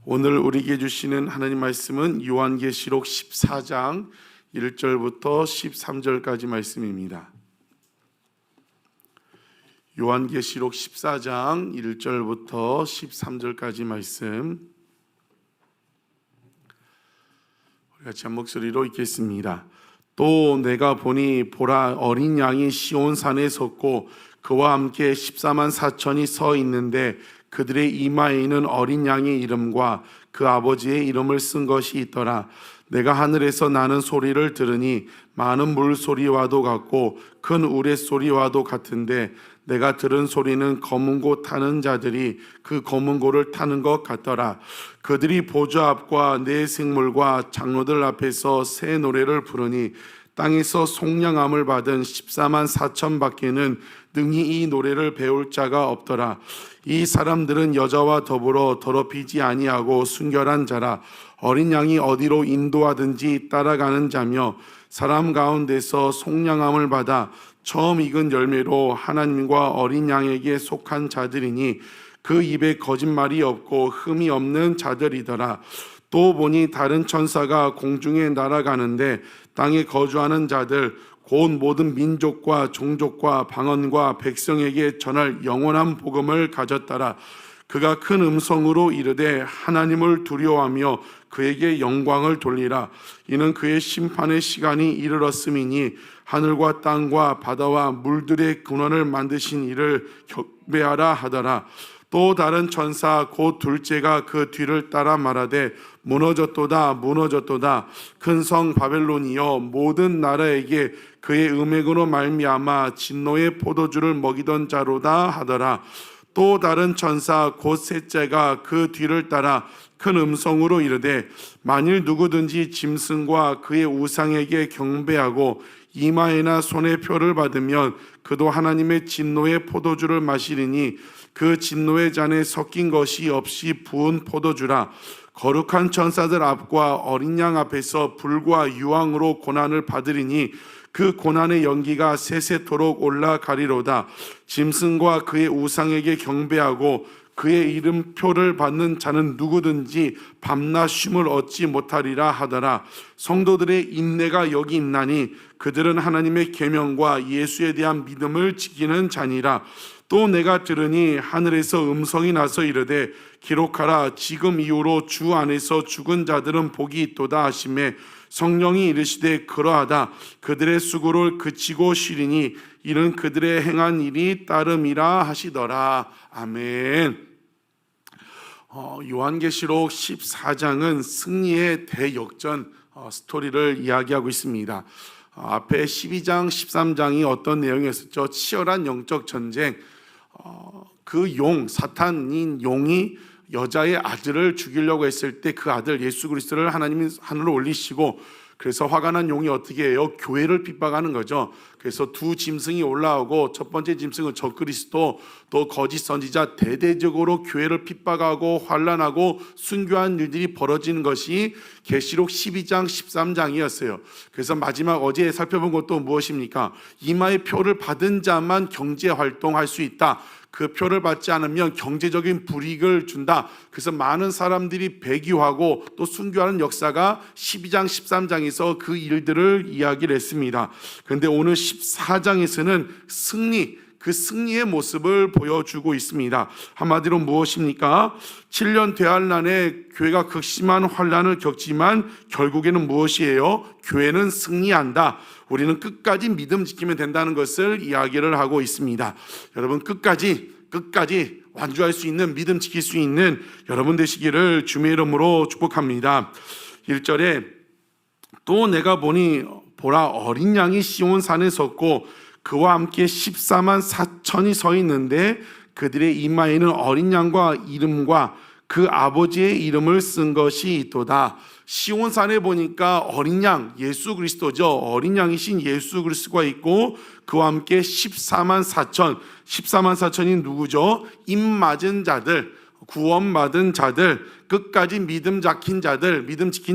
오늘 우리에게 주시는 하나님 말씀은 요한계시록 14장 1절부터 13절까지 말씀입니다. 요한계시록 14장 1절부터 13절까지 말씀, 우리 같이 한 목소리로 읽겠습니다. 또 내가 보니 보라, 어린 양이 시온산에 섰고 그와 함께 14만 4천이 서 있는데 그들의 이마에는 어린 양의 이름과 그 아버지의 이름을 쓴 것이 있더라. 내가 하늘에서 나는 소리를 들으니 많은 물소리와도 같고 큰 우레소리와도 같은데 내가 들은 소리는 검은 고 타는 자들이 그 검은 고를 타는 것 같더라. 그들이 보좌 앞과 네 생물과 장로들 앞에서 새 노래를 부르니 땅에서 속량함을 받은 14만 4천 밖에는 능히 이 노래를 배울 자가 없더라. 이 사람들은 여자와 더불어 더럽히지 아니하고 순결한 자라. 어린 양이 어디로 인도하든지 따라가는 자며 사람 가운데서 속량함을 받아 처음 익은 열매로 하나님과 어린 양에게 속한 자들이니 그 입에 거짓말이 없고 흠이 없는 자들이더라. 또 보니 다른 천사가 공중에 날아가는데 땅에 거주하는 자들 곧 모든 민족과 종족과 방언과 백성에게 전할 영원한 복음을 가졌더라. 그가 큰 음성으로 이르되 하나님을 두려워하며 그에게 영광을 돌리라. 이는 그의 심판의 시간이 이르렀음이니 하늘과 땅과 바다와 물들의 근원을 만드신 이를 경배하라 하더라. 또 다른 천사 곧 둘째가 그 뒤를 따라 말하되 무너졌도다 무너졌도다 큰 성 바벨론이여 모든 나라에게 그의 음행으로 말미암아 진노의 포도주를 먹이던 자로다 하더라. 또 다른 천사 곧 셋째가 그 뒤를 따라 큰 음성으로 이르되 만일 누구든지 짐승과 그의 우상에게 경배하고 이마에나 손에 표를 받으면 그도 하나님의 진노의 포도주를 마시리니 그 진노의 잔에 섞인 것이 없이 부은 포도주라. 거룩한 천사들 앞과 어린 양 앞에서 불과 유황으로 고난을 받으리니 그 고난의 연기가 세세토록 올라가리로다. 짐승과 그의 우상에게 경배하고 그의 이름표를 받는 자는 누구든지 밤낮 쉼을 얻지 못하리라 하더라. 성도들의 인내가 여기 있나니 그들은 하나님의 계명과 예수에 대한 믿음을 지키는 자니라. 또 내가 들으니 하늘에서 음성이 나서 이르되 기록하라. 지금 이후로 주 안에서 죽은 자들은 복이 있도다 하시매 성령이 이르시되 그러하다. 그들의 수고를 그치고 쉬리니 이는 그들의 행한 일이 따름이라 하시더라. 아멘. 요한계시록 14장은 승리의 대역전 스토리를 이야기하고 있습니다. 앞에 12장, 13장이 어떤 내용이었었죠? 치열한 영적 전쟁. 그 용, 사탄인 용이 여자의 아들을 죽이려고 했을 때 그 아들 예수 그리스도를 하나님이 하늘로 올리시고, 그래서 화가 난 용이 어떻게 해요? 교회를 핍박하는 거죠. 그래서 두 짐승이 올라오고 첫 번째 짐승은 적그리스도, 또 거짓 선지자, 대대적으로 교회를 핍박하고 환난하고 순교한 일들이 벌어지는 것이 계시록 12장 13장이었어요. 그래서 마지막 어제 살펴본 것도 무엇입니까? 이마의 표를 받은 자만 경제 활동할 수 있다. 그 표를 받지 않으면 경제적인 불이익을 준다. 그래서 많은 사람들이 배교하고 또 순교하는 역사가 12장 13장에서 그 일들을 이야기를 했습니다. 그런데 오늘 14장에서는 그 승리의 모습을 보여주고 있습니다. 한마디로 무엇입니까? 7년 대환란에 교회가 극심한 환란을 겪지만 결국에는 무엇이에요? 교회는 승리한다. 우리는 끝까지 믿음 지키면 된다는 것을 이야기를 하고 있습니다. 여러분 끝까지 완주할 수 있는, 믿음 지킬 수 있는 여러분 되시기를 주님의 이름으로 축복합니다. 1절에 또 내가 보니 보라, 어린 양이 시온산에 섰고 그와 함께 14만 4천이 서 있는데 그들의 이마에는 어린 양과 이름과 그 아버지의 이름을 쓴 것이 있도다. 시온산에 보니까 어린 양, 예수 그리스도죠. 어린 양이신 예수 그리스도가 있고 그와 함께 14만 4천이 누구죠? 입 맞은 자들, 구원받은 자들, 끝까지 믿음 지킨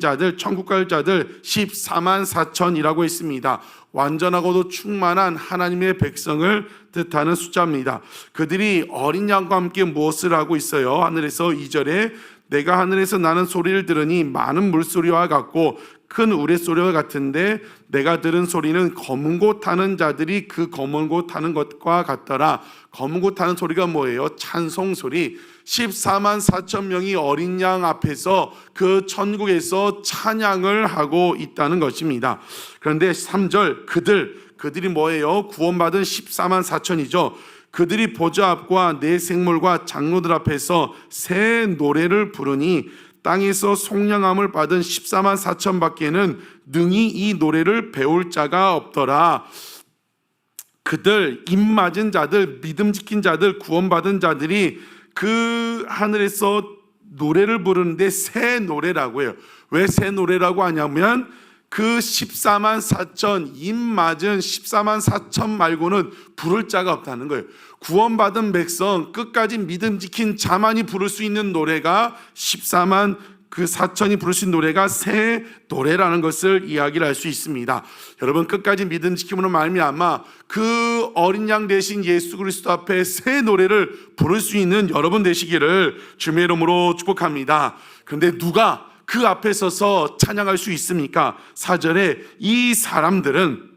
자들, 천국 갈 자들 14만 4천이라고 했습니다. 완전하고도 충만한 하나님의 백성을 뜻하는 숫자입니다. 그들이 어린 양과 함께 무엇을 하고 있어요? 하늘에서 2절에 내가 하늘에서 나는 소리를 들으니 많은 물소리와 같고 큰 우레소리와 같은데 내가 들은 소리는 검은 고 타는 자들이 그 검은 고 타는 것과 같더라. 검은 고 타는 소리가 뭐예요? 찬송 소리. 14만 4천 명이 어린 양 앞에서 그 천국에서 찬양을 하고 있다는 것입니다. 그런데 3절 그들이 뭐예요? 구원받은 14만 4천이죠. 그들이 보좌 앞과 네 생물과 장로들 앞에서 새 노래를 부르니 땅에서 속량함을 받은 14만 4천 밖에는 능히 이 노래를 배울 자가 없더라. 그들, 입 맞은 자들, 믿음 지킨 자들, 구원받은 자들이 그 하늘에서 노래를 부르는데 새 노래라고 해요. 왜 새 노래라고 하냐면 그 14만 4천, 입 맞은 14만 4천 말고는 부를 자가 없다는 거예요. 구원받은 백성, 끝까지 믿음 지킨 자만이 부를 수 있는 노래가 14만 그 4천이 부를 수 있는 노래가 새 노래라는 것을 이야기를 할 수 있습니다. 여러분, 끝까지 믿음 지킴으로 말미암아 그 어린 양 대신 예수 그리스도 앞에 새 노래를 부를 수 있는 여러분 되시기를 주님의 이름으로 축복합니다. 그런데 누가 그 앞에 서서 찬양할 수 있습니까? 4절에 이 사람들은,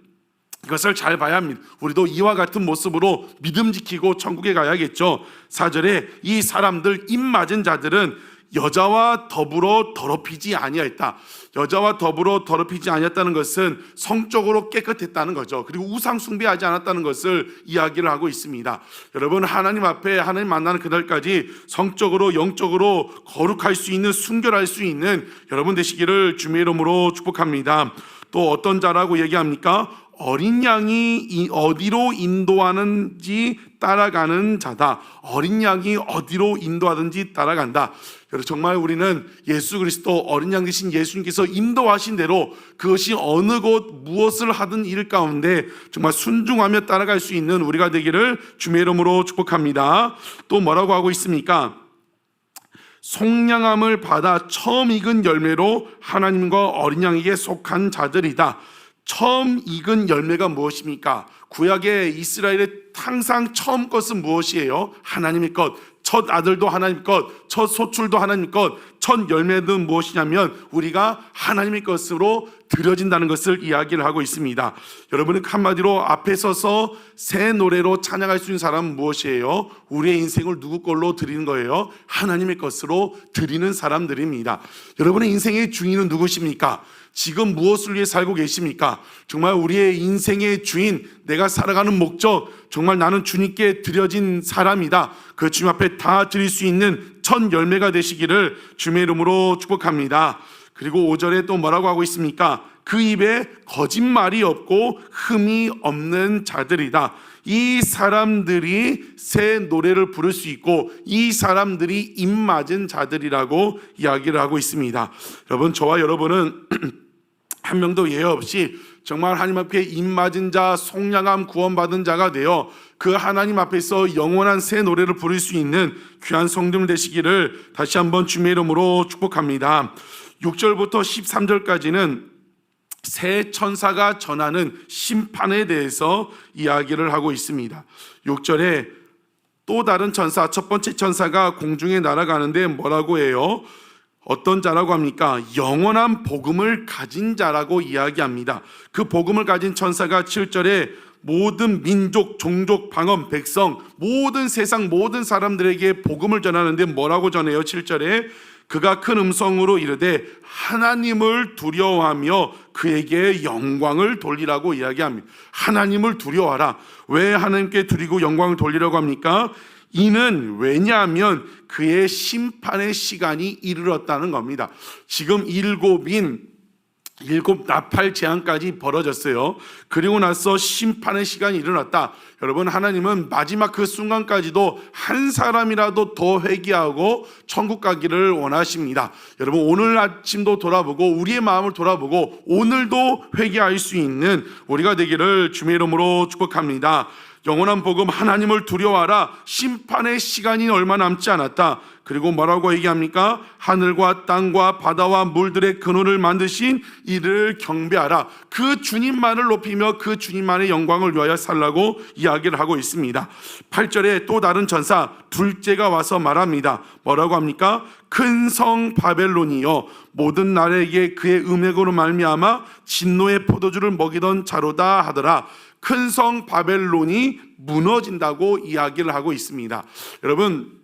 이것을 잘 봐야 합니다. 우리도 이와 같은 모습으로 믿음 지키고 천국에 가야겠죠. 4절에 이 사람들, 입 맞은 자들은 여자와 더불어 더럽히지 아니하였다. 여자와 더불어 더럽히지 아니했다는 것은 성적으로 깨끗했다는 거죠. 그리고 우상 숭배하지 않았다는 것을 이야기를 하고 있습니다. 여러분, 하나님 앞에 하나님 만나는 그날까지 성적으로 영적으로 거룩할 수 있는, 순결할 수 있는 여러분 되시기를 주님의 이름으로 축복합니다. 또 어떤 자라고 얘기합니까? 어린 양이 어디로 인도하는지 따라가는 자다. 어린 양이 어디로 인도하든지 따라간다. 여러분, 정말 우리는 예수 그리스도 어린 양 되신 예수님께서 인도하신 대로 그것이 어느 곳 무엇을 하든 일 가운데 정말 순종하며 따라갈 수 있는 우리가 되기를 주님의 이름으로 축복합니다. 또 뭐라고 하고 있습니까? 속량함을 받아 처음 익은 열매로 하나님과 어린 양에게 속한 자들이다. 처음 익은 열매가 무엇입니까? 구약의 이스라엘의 항상 처음 것은 무엇이에요? 하나님의 것. 첫 아들도 하나님 것, 첫 소출도 하나님 것, 첫 열매는 무엇이냐면 우리가 하나님의 것으로 드려진다는 것을 이야기를 하고 있습니다. 여러분은 한마디로 앞에 서서 새 노래로 찬양할 수 있는 사람은 무엇이에요? 우리의 인생을 누구 걸로 드리는 거예요? 하나님의 것으로 드리는 사람들입니다. 여러분의 인생의 주인은 누구십니까? 지금 무엇을 위해 살고 계십니까? 정말 우리의 인생의 주인, 내가 살아가는 목적, 정말 나는 주님께 드려진 사람이다. 그 주님 앞에 다 드릴 수 있는 첫 열매가 되시기를 주님의 이름으로 축복합니다. 그리고 5절에 또 뭐라고 하고 있습니까? 그 입에 거짓말이 없고 흠이 없는 자들이다. 이 사람들이 새 노래를 부를 수 있고 이 사람들이 입 맞은 자들이라고 이야기를 하고 있습니다. 여러분, 저와 여러분은 한 명도 예외 없이 정말 하나님 앞에 입 맞은 자, 속량함 구원받은 자가 되어 그 하나님 앞에서 영원한 새 노래를 부를 수 있는 귀한 성도들 되시기를 다시 한번 주님의 이름으로 축복합니다. 6절부터 13절까지는 새 천사가 전하는 심판에 대해서 이야기를 하고 있습니다. 6절에 또 다른 천사, 첫 번째 천사가 공중에 날아가는데 뭐라고 해요? 어떤 자라고 합니까? 영원한 복음을 가진 자라고 이야기합니다. 그 복음을 가진 천사가 7절에 모든 민족, 종족, 방언, 백성, 모든 세상 모든 사람들에게 복음을 전하는데 뭐라고 전해요? 7절에 그가 큰 음성으로 이르되 하나님을 두려워하며 그에게 영광을 돌리라고 이야기합니다. 하나님을 두려워하라. 왜 하나님께 드리고 영광을 돌리라고 합니까? 이는 왜냐하면 그의 심판의 시간이 이르렀다는 겁니다. 지금 일곱 나팔 재앙까지 벌어졌어요. 그리고 나서 심판의 시간이 일어났다. 여러분, 하나님은 마지막 그 순간까지도 한 사람이라도 더 회개하고 천국 가기를 원하십니다. 여러분, 오늘 아침도 돌아보고 우리의 마음을 돌아보고 오늘도 회개할 수 있는 우리가 되기를 주님의 이름으로 축복합니다. 영원한 복음, 하나님을 두려워하라. 심판의 시간이 얼마 남지 않았다. 그리고 뭐라고 얘기합니까? 하늘과 땅과 바다와 물들의 근원을 만드신 이를 경배하라. 그 주님만을 높이며 그 주님만의 영광을 위하여 살라고 이야기를 하고 있습니다. 8절에 또 다른 천사 둘째가 와서 말합니다. 뭐라고 합니까? 큰 성 바벨론이여 모든 나라에게 그의 음행으로 말미암아 진노의 포도주를 먹이던 자로다 하더라. 큰 성 바벨론이 무너진다고 이야기를 하고 있습니다. 여러분,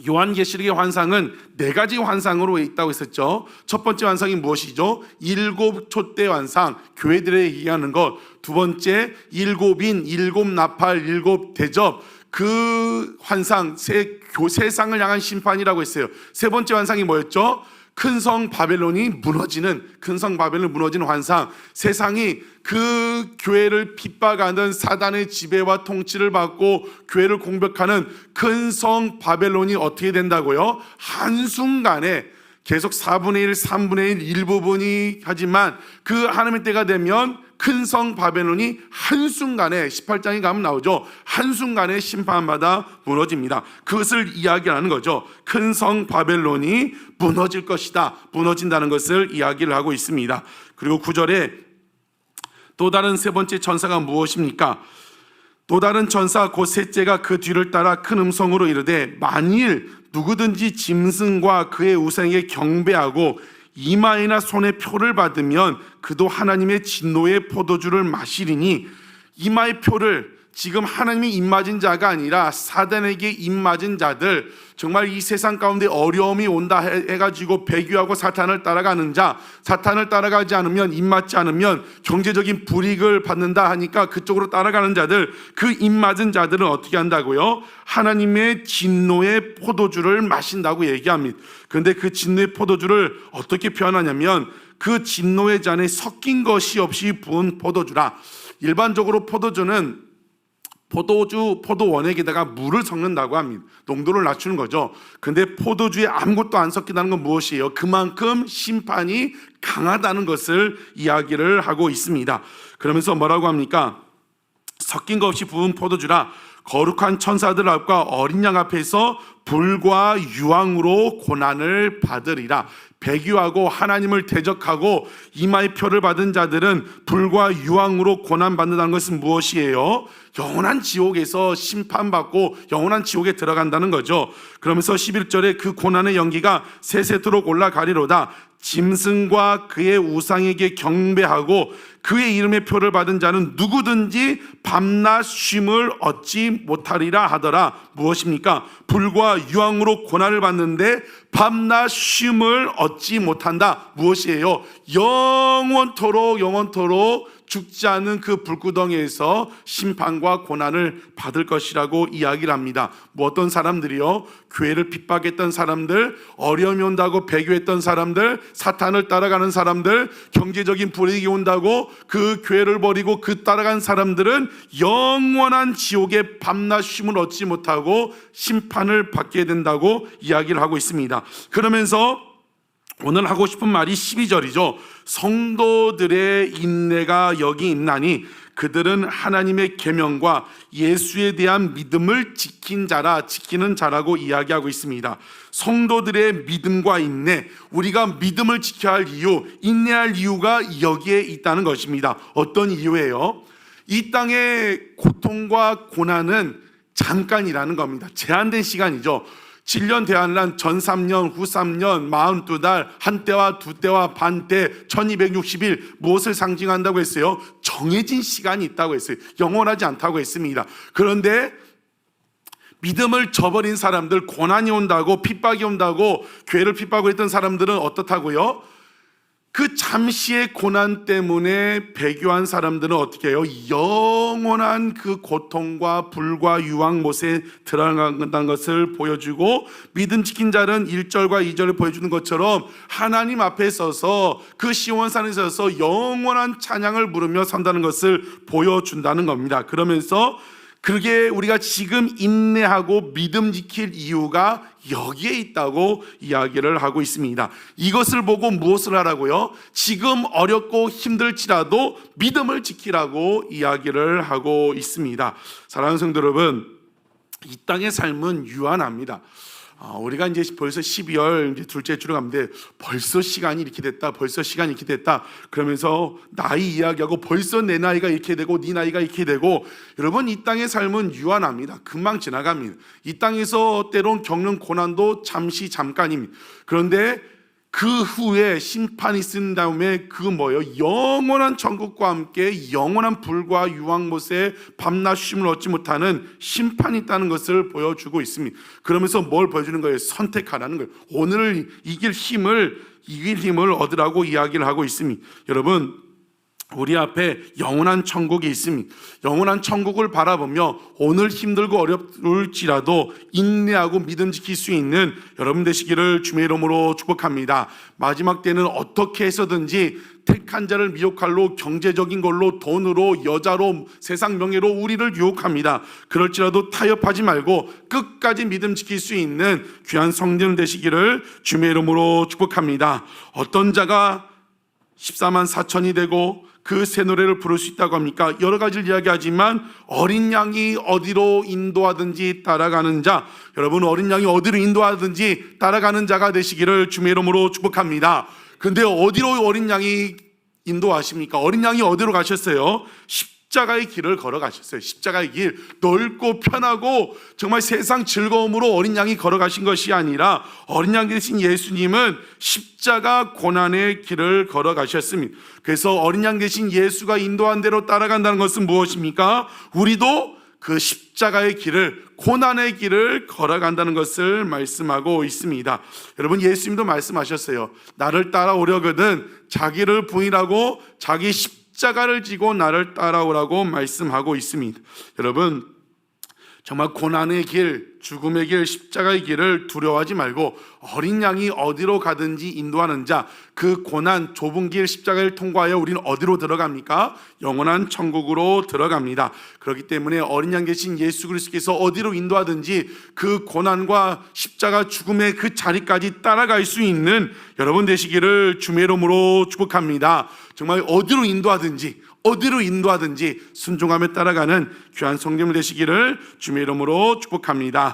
요한계시록의 환상은 4가지 환상으로 있다고 했었죠. 첫 번째 환상이 무엇이죠? 7 촛대 환상, 교회들에 얘기하는 것. 두 번째, 7인, 7 나팔, 7 대접, 그 환상, 세상을 향한 심판이라고 했어요. 세 번째 환상이 뭐였죠? 큰 성 바벨론이 무너지는, 큰 성 바벨론 무너지는 환상. 세상이 그 교회를 핍박하는 사단의 지배와 통치를 받고 교회를 공격하는 큰 성 바벨론이 어떻게 된다고요? 한순간에 계속 4분의 1, 3분의 1 일부분이 하지만 그 하나님의 때가 되면 큰 성 바벨론이 한순간에, 18장에 가면 나오죠, 한순간에 심판받아 무너집니다. 그것을 이야기하는 거죠. 큰 성 바벨론이 무너질 것이다, 무너진다는 것을 이야기를 하고 있습니다. 그리고 9절에 또 다른 세 번째 천사가 무엇입니까? 또 다른 천사 곧 셋째가 그 뒤를 따라 큰 음성으로 이르되 만일 누구든지 짐승과 그의 우상에게 경배하고 이마에나 손에 표를 받으면 그도 하나님의 진노의 포도주를 마시리니, 이마의 표를 지금 하나님이 입맞은 자가 아니라 사단에게 입맞은 자들, 정말 이 세상 가운데 어려움이 온다 해가지고 배교하고 사탄을 따라가는 자, 사탄을 따라가지 않으면, 입맞지 않으면 경제적인 불이익을 받는다 하니까 그쪽으로 따라가는 자들, 그 입맞은 자들은 어떻게 한다고요? 하나님의 진노의 포도주를 마신다고 얘기합니다. 그런데 그 진노의 포도주를 어떻게 표현하냐면 그 진노의 잔에 섞인 것이 없이 부은 포도주라. 일반적으로 포도주는 포도원액에다가 물을 섞는다고 합니다. 농도를 낮추는 거죠. 근데 포도주에 아무것도 안 섞인다는 건 무엇이에요? 그만큼 심판이 강하다는 것을 이야기를 하고 있습니다. 그러면서 뭐라고 합니까? 섞인 것 없이 부은 포도주라. 거룩한 천사들 앞과 어린 양 앞에서 불과 유황으로 고난을 받으리라. 배교하고 하나님을 대적하고 이마의 표를 받은 자들은 불과 유황으로 고난받는다는 것은 무엇이에요? 영원한 지옥에서 심판받고 영원한 지옥에 들어간다는 거죠. 그러면서 11절에 그 고난의 연기가 세세토록 올라가리로다. 짐승과 그의 우상에게 경배하고 그의 이름의 표를 받은 자는 누구든지 밤낮 쉼을 얻지 못하리라 하더라. 무엇입니까? 불과 유황으로 고난을 받는데 밤낮 쉼을 얻지 못한다. 무엇이에요? 영원토록 죽지 않는 그 불구덩이에서 심판과 고난을 받을 것이라고 이야기를 합니다. 뭐 어떤 사람들이요? 교회를 핍박했던 사람들, 어려움이 온다고 배교했던 사람들, 사탄을 따라가는 사람들, 경제적인 불이익이 온다고 그 교회를 버리고 그 따라간 사람들은 영원한 지옥에 밤낮 쉼을 얻지 못하고 심판을 받게 된다고 이야기를 하고 있습니다. 그러면서 오늘 하고 싶은 말이 12절이죠. 성도들의 인내가 여기 있나니 그들은 하나님의 계명과 예수에 대한 믿음을 지키는 자라고 이야기하고 있습니다. 성도들의 믿음과 인내, 우리가 믿음을 지켜야 할 이유, 인내할 이유가 여기에 있다는 것입니다. 어떤 이유예요? 이 땅의 고통과 고난은 잠깐이라는 겁니다. 제한된 시간이죠. 7년 대환란, 전 3년, 후 3년, 42달, 한때와 두때와 반때, 1260일, 무엇을 상징한다고 했어요? 정해진 시간이 있다고 했어요. 영원하지 않다고 했습니다. 그런데 믿음을 저버린 사람들, 고난이 온다고, 핍박이 온다고 교회를 핍박을 했던 사람들은 어떻다고요? 그 잠시의 고난 때문에 배교한 사람들은 어떻게 해요? 영원한 그 고통과 불과 유황못에 들어간다는 것을 보여주고, 믿음 지킨 자는 1절과 2절을 보여주는 것처럼 하나님 앞에 서서 그 시온산에 서서 영원한 찬양을 부르며 산다는 것을 보여준다는 겁니다. 그러면서 그게 우리가 지금 인내하고 믿음 지킬 이유가 여기에 있다고 이야기를 하고 있습니다. 이것을 보고 무엇을 하라고요? 지금 어렵고 힘들지라도 믿음을 지키라고 이야기를 하고 있습니다. 사랑하는 성도 여러분, 이 땅의 삶은 유한합니다. 우리가 이제 벌써 12월 이제 둘째 주로 가는데 벌써 시간이 이렇게 됐다. 벌써 시간이 이렇게 됐다. 그러면서 나이 이야기하고 벌써 내 나이가 이렇게 되고 네 나이가 이렇게 되고, 여러분 이 땅의 삶은 유한합니다. 금방 지나갑니다. 이 땅에서 때론 겪는 고난도 잠깐입니다. 그런데 그 후에 심판이 있은 다음에 영원한 천국과 함께 영원한 불과 유황못에 밤낮 쉼을 얻지 못하는 심판이 있다는 것을 보여주고 있습니다. 그러면서 뭘 보여주는 거예요? 선택하라는 거예요. 오늘 이길 힘을 얻으라고 이야기를 하고 있습니다. 여러분, 우리 앞에 영원한 천국이 있습니다. 영원한 천국을 바라보며 오늘 힘들고 어렵을지라도 인내하고 믿음 지킬 수 있는 여러분 되시기를 주의 이름으로 축복합니다. 마지막 때는 어떻게 해서든지 택한 자를 미혹할로 경제적인 걸로, 돈으로, 여자로, 세상 명예로 우리를 유혹합니다. 그럴지라도 타협하지 말고 끝까지 믿음 지킬 수 있는 귀한 성령 되시기를 주의 이름으로 축복합니다. 어떤 자가 14만 4천이 되고 그 새 노래를 부를 수 있다고 합니까? 여러 가지를 이야기하지만 어린 양이 어디로 인도하든지 따라가는 자, 여러분 어린 양이 어디로 인도하든지 따라가는 자가 되시기를 주의 이름으로 축복합니다. 근데 어디로 어린 양이 인도하십니까? 어린 양이 어디로 가셨어요? 십자가의 길을 걸어가셨어요. 십자가의 길, 넓고 편하고 정말 세상 즐거움으로 어린 양이 걸어가신 것이 아니라 어린 양 되신 예수님은 십자가 고난의 길을 걸어가셨습니다. 그래서 어린 양 되신 예수가 인도한 대로 따라간다는 것은 무엇입니까? 우리도 그 십자가의 길을, 고난의 길을 걸어간다는 것을 말씀하고 있습니다. 여러분, 예수님도 말씀하셨어요. 나를 따라오려거든 자기를 부인하고 자기 십자가를 지고 나를 따라오라고 말씀하고 있습니다. 여러분, 정말 고난의 길, 죽음의 길, 십자가의 길을 두려워하지 말고 어린 양이 어디로 가든지 인도하는 자, 그 고난 좁은 길 십자가를 통과하여 우리는 어디로 들어갑니까? 영원한 천국으로 들어갑니다. 그렇기 때문에 어린 양 계신 예수 그리스도께서 어디로 인도하든지 그 고난과 십자가 죽음의 그 자리까지 따라갈 수 있는 여러분 되시기를 주의 이름으로 축복합니다. 정말 어디로 인도하든지 순종하며 따라가는 귀한 성령 되시기를 주의 이름으로 축복합니다.